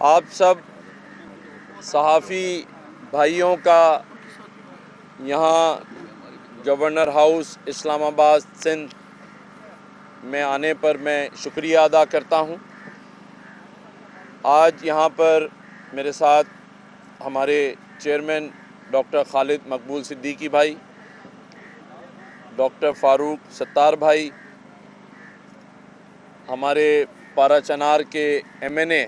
آپ سب صحافی بھائیوں کا یہاں گورنر ہاؤس اسلام آباد سندھ میں آنے پر میں شکریہ ادا کرتا ہوں۔ آج یہاں پر میرے ساتھ ہمارے چیئرمین ڈاکٹر خالد مقبول صدیقی بھائی، ڈاکٹر فاروق ستار بھائی، ہمارے پارا چنار کے MNA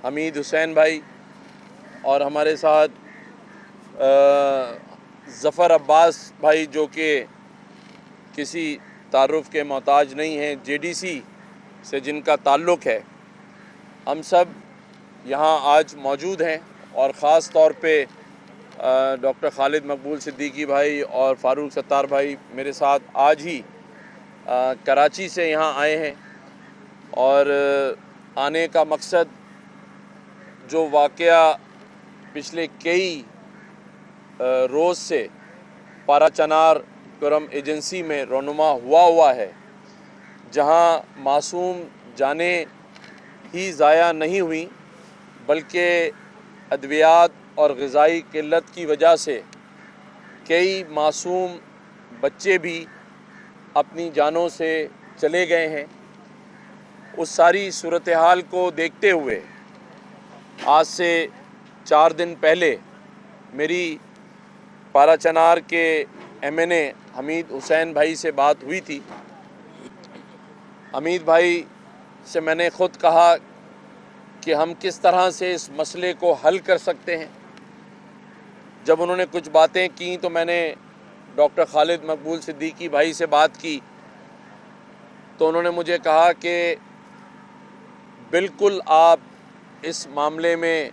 حمید حسین بھائی، اور ہمارے ساتھ ظفر عباس بھائی جو کہ کسی تعارف کے محتاج نہیں ہیں، JDC سے جن کا تعلق ہے۔ ہم سب یہاں آج موجود ہیں اور خاص طور پہ ڈاکٹر خالد مقبول صدیقی بھائی اور فاروق ستار بھائی میرے ساتھ آج ہی کراچی سے یہاں آئے ہیں، اور آنے کا مقصد جو واقعہ پچھلے کئی روز سے پارا چنار کرم ایجنسی میں رونما ہوا ہے، جہاں معصوم جانیں ہی ضائع نہیں ہوئیں بلکہ ادویات اور غذائی قلت کی وجہ سے کئی معصوم بچے بھی اپنی جانوں سے چلے گئے ہیں۔ اس ساری صورتحال کو دیکھتے ہوئے آج سے 4 دن پہلے میری پارا چنار کے MNA حمید حسین بھائی سے بات ہوئی تھی۔ حمید بھائی سے میں نے خود کہا کہ ہم کس طرح سے اس مسئلے کو حل کر سکتے ہیں۔ جب انہوں نے کچھ باتیں کیں تو میں نے ڈاکٹر خالد مقبول صدیقی بھائی سے بات کی، تو انہوں نے مجھے کہا کہ بالکل آپ اس معاملے میں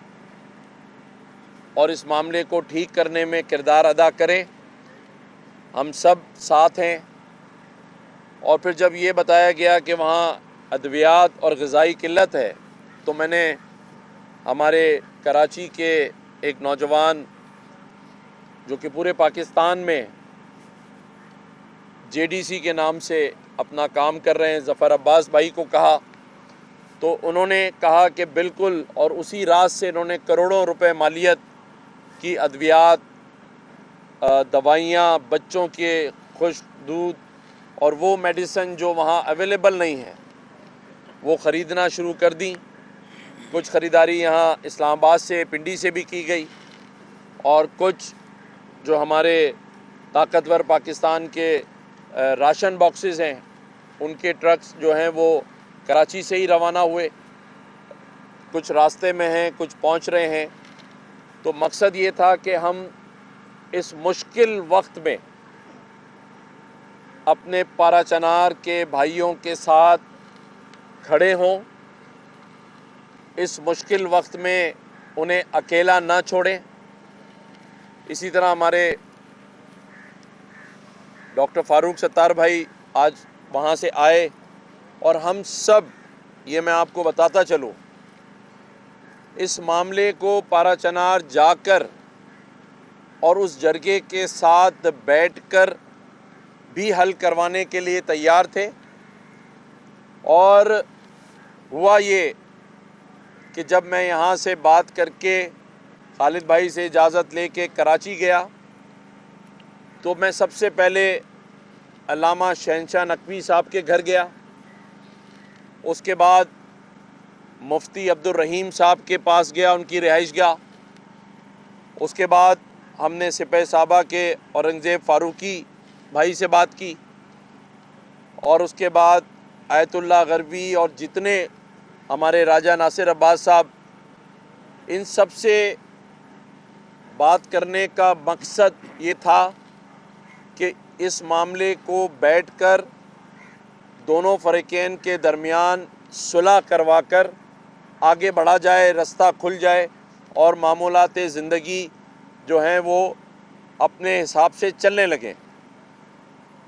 اور اس معاملے کو ٹھیک کرنے میں کردار ادا کریں، ہم سب ساتھ ہیں۔ اور پھر جب یہ بتایا گیا کہ وہاں ادویات اور غذائی قلت ہے، تو میں نے ہمارے کراچی کے ایک نوجوان جو کہ پورے پاکستان میں JDC کے نام سے اپنا کام کر رہے ہیں، ظفر عباس بھائی کو کہا، تو انہوں نے کہا کہ بالکل، اور اسی رات سے انہوں نے کروڑوں روپے مالیت کی ادویات، دوائیاں، بچوں کے خشک دودھ اور وہ میڈیسن جو وہاں اویلیبل نہیں ہیں وہ خریدنا شروع کر دیں۔ کچھ خریداری یہاں اسلام آباد سے، پنڈی سے بھی کی گئی، اور کچھ جو ہمارے طاقتور پاکستان کے راشن باکسز ہیں ان کے ٹرکس جو ہیں وہ کراچی سے ہی روانہ ہوئے، کچھ راستے میں ہیں، کچھ پہنچ رہے ہیں۔ تو مقصد یہ تھا کہ ہم اس مشکل وقت میں اپنے پارا چنار کے بھائیوں کے ساتھ کھڑے ہوں، اس مشکل وقت میں انہیں اکیلا نہ چھوڑیں۔ اسی طرح ہمارے ڈاکٹر فاروق ستار بھائی آج وہاں سے آئے، اور ہم سب، یہ میں آپ کو بتاتا چلوں، اس معاملے کو پارا چنار جا کر اور اس جرگے کے ساتھ بیٹھ کر بھی حل کروانے کے لیے تیار تھے۔ اور ہوا یہ کہ جب میں یہاں سے بات کر کے خالد بھائی سے اجازت لے کے کراچی گیا، تو میں سب سے پہلے علامہ شہنشاہ نقوی صاحب کے گھر گیا، اس کے بعد مفتی عبدالرحیم صاحب کے پاس گیا، ان کی رہائش گاہ، اس کے بعد ہم نے سپہ صحابہ کے اورنگزیب فاروقی بھائی سے بات کی، اور اس کے بعد آیت اللہ غربی اور جتنے ہمارے راجہ ناصر عباس صاحب، ان سب سے بات کرنے کا مقصد یہ تھا کہ اس معاملے کو بیٹھ کر دونوں فریقین کے درمیان صلح کروا کر آگے بڑھا جائے، رستہ کھل جائے، اور معمولات زندگی جو ہیں وہ اپنے حساب سے چلنے لگیں۔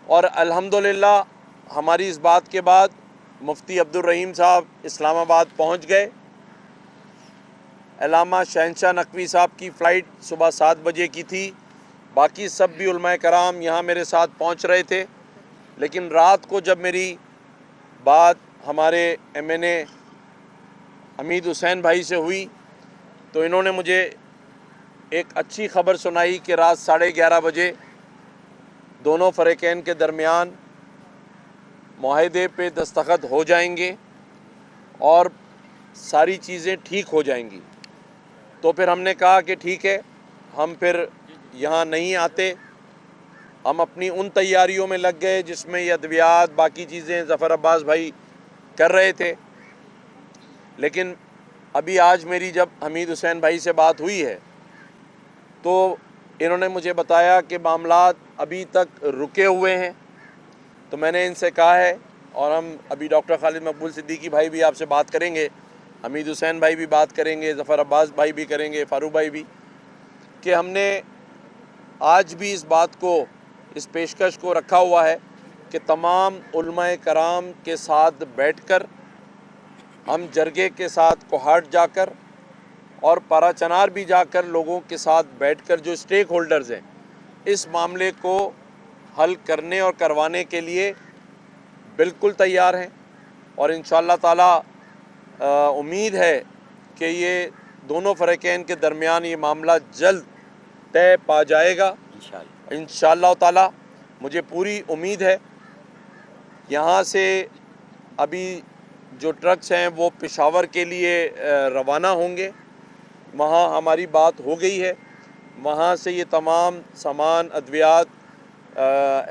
اور الحمدللہ ہماری اس بات کے بعد مفتی عبدالرحیم صاحب اسلام آباد پہنچ گئے۔ علامہ شہنشاہ نقوی صاحب کی فلائٹ صبح 7 بجے کی تھی، باقی سب بھی علماء کرام یہاں میرے ساتھ پہنچ رہے تھے، لیکن رات کو جب میری بات ہمارے MNA حمید حسین بھائی سے ہوئی تو انہوں نے مجھے ایک اچھی خبر سنائی کہ رات 11:30 بجے دونوں فریقین کے درمیان معاہدے پہ دستخط ہو جائیں گے اور ساری چیزیں ٹھیک ہو جائیں گی۔ تو پھر ہم نے کہا کہ ٹھیک ہے، ہم پھر یہاں نہیں آتے، ہم اپنی ان تیاریوں میں لگ گئے جس میں یہ ادویات باقی چیزیں ظفر عباس بھائی کر رہے تھے۔ لیکن ابھی آج میری جب حمید حسین بھائی سے بات ہوئی ہے تو انہوں نے مجھے بتایا کہ معاملات ابھی تک رکے ہوئے ہیں۔ تو میں نے ان سے کہا ہے، اور ہم ابھی ڈاکٹر خالد مقبول صدیقی بھائی بھی آپ سے بات کریں گے، حمید حسین بھائی بھی بات کریں گے، ظفر عباس بھائی بھی کریں گے، فاروق بھائی بھی، کہ ہم نے آج بھی اس بات کو، اس پیشکش کو رکھا ہوا ہے کہ تمام علماء کرام کے ساتھ بیٹھ کر ہم جرگے کے ساتھ کوہاٹ جا کر اور پارا چنار بھی جا کر لوگوں کے ساتھ بیٹھ کر جو اسٹیک ہولڈرز ہیں اس معاملے کو حل کرنے اور کروانے کے لیے بالکل تیار ہیں، اور انشاءاللہ تعالی امید ہے کہ یہ دونوں فریقین کے درمیان یہ معاملہ جلد طے پا جائے گا انشاءاللہ تعالی۔ مجھے پوری امید ہے۔ یہاں سے ابھی جو ٹرکس ہیں وہ پشاور کے لیے روانہ ہوں گے، وہاں ہماری بات ہو گئی ہے، وہاں سے یہ تمام سامان ادویات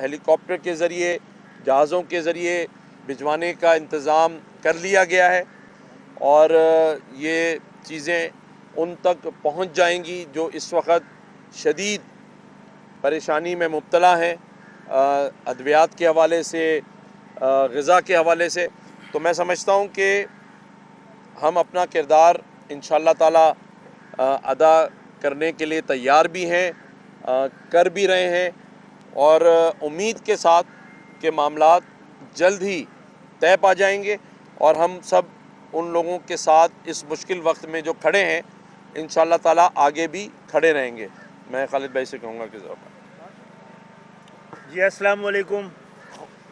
ہیلی کاپٹر کے ذریعے، جہازوں کے ذریعے بھجوانے کا انتظام کر لیا گیا ہے، اور یہ چیزیں ان تک پہنچ جائیں گی جو اس وقت شدید پریشانی میں مبتلا ہیں، ادویات کے حوالے سے، غذا کے حوالے سے۔ تو میں سمجھتا ہوں کہ ہم اپنا کردار انشاءاللہ تعالی ادا کرنے کے لیے تیار بھی ہیں، کر بھی رہے ہیں، اور امید کے ساتھ کہ معاملات جلد ہی طے پا جائیں گے، اور ہم سب ان لوگوں کے ساتھ اس مشکل وقت میں جو کھڑے ہیں انشاءاللہ تعالی آگے بھی کھڑے رہیں گے۔ میں خالد بھائی سے کہوں گا کہ جی السلام علیکم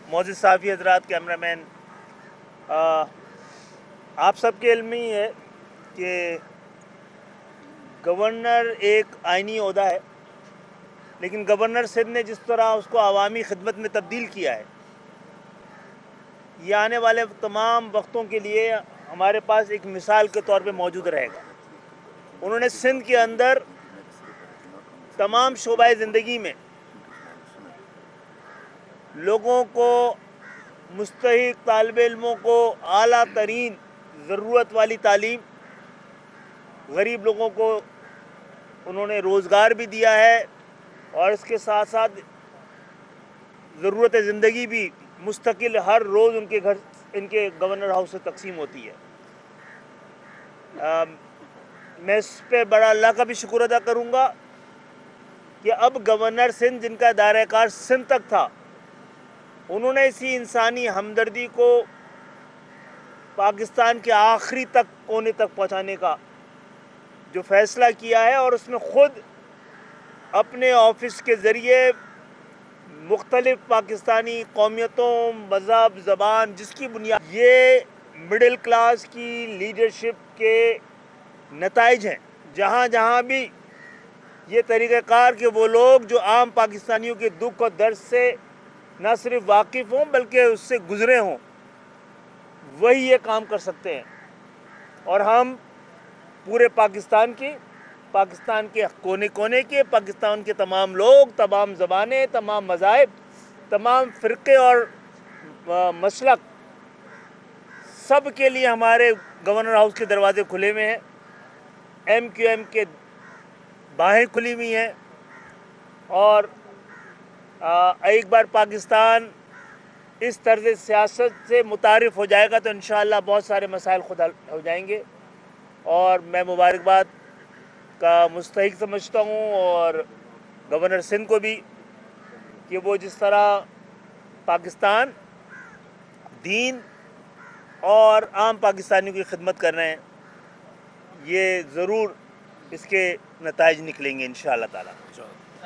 معزز صحافی حضرات، کیمرہ مین، آپ سب کے علم میں ہی ہے کہ گورنر ایک آئینی عہدہ ہے، لیکن گورنر سندھ نے جس طرح اس کو عوامی خدمت میں تبدیل کیا ہے، یہ آنے والے تمام وقتوں کے لیے ہمارے پاس ایک مثال کے طور پہ موجود رہے گا۔ انہوں نے سندھ کے اندر تمام شعبۂ زندگی میں لوگوں کو، مستحق طالب علموں کو اعلیٰ ترین ضرورت والی تعلیم، غریب لوگوں کو انہوں نے روزگار بھی دیا ہے، اور اس کے ساتھ ساتھ ضرورت زندگی بھی مستقل ہر روز ان کے گھر، ان کے گورنر ہاؤس سے تقسیم ہوتی ہے۔ میں اس پہ بڑا اللہ کا بھی شکر ادا کروں گا کہ اب گورنر سندھ، جن کا دائرہ کار سندھ تک تھا، انہوں نے اسی انسانی ہمدردی کو پاکستان کے آخری تک کونے تک پہنچانے کا جو فیصلہ کیا ہے، اور اس میں خود اپنے آفس کے ذریعے مختلف پاکستانی قومیتوں، مذہب، زبان، جس کی بنیاد یہ مڈل کلاس کی لیڈرشپ کے نتائج ہیں، جہاں جہاں بھی یہ طریقہ کار کہ وہ لوگ جو عام پاکستانیوں کے دکھ اور درد سے نہ صرف واقف ہوں بلکہ اس سے گزرے ہوں، وہی یہ کام کر سکتے ہیں۔ اور ہم پورے پاکستان کے کونے کونے کے، پاکستان کے تمام لوگ، تمام زبانیں، تمام مذاہب، تمام فرقے اور مسلک، سب کے لیے ہمارے گورنر ہاؤس کے دروازے کھلے ہوئے ہیں، ایم کیو ایم کے باہیں کھلی ہوئی ہیں، اور ایک بار پاکستان اس طرز سیاست سے متعارف ہو جائے گا تو انشاءاللہ بہت سارے مسائل خود حل ہو جائیں گے، اور میں مبارکباد کا مستحق سمجھتا ہوں، اور گورنر سندھ کو بھی، کہ وہ جس طرح پاکستان، دین اور عام پاکستانیوں کی خدمت کر رہے ہیں، یہ ضرور اس کے نتائج نکلیں گے انشاءاللہ تعالی۔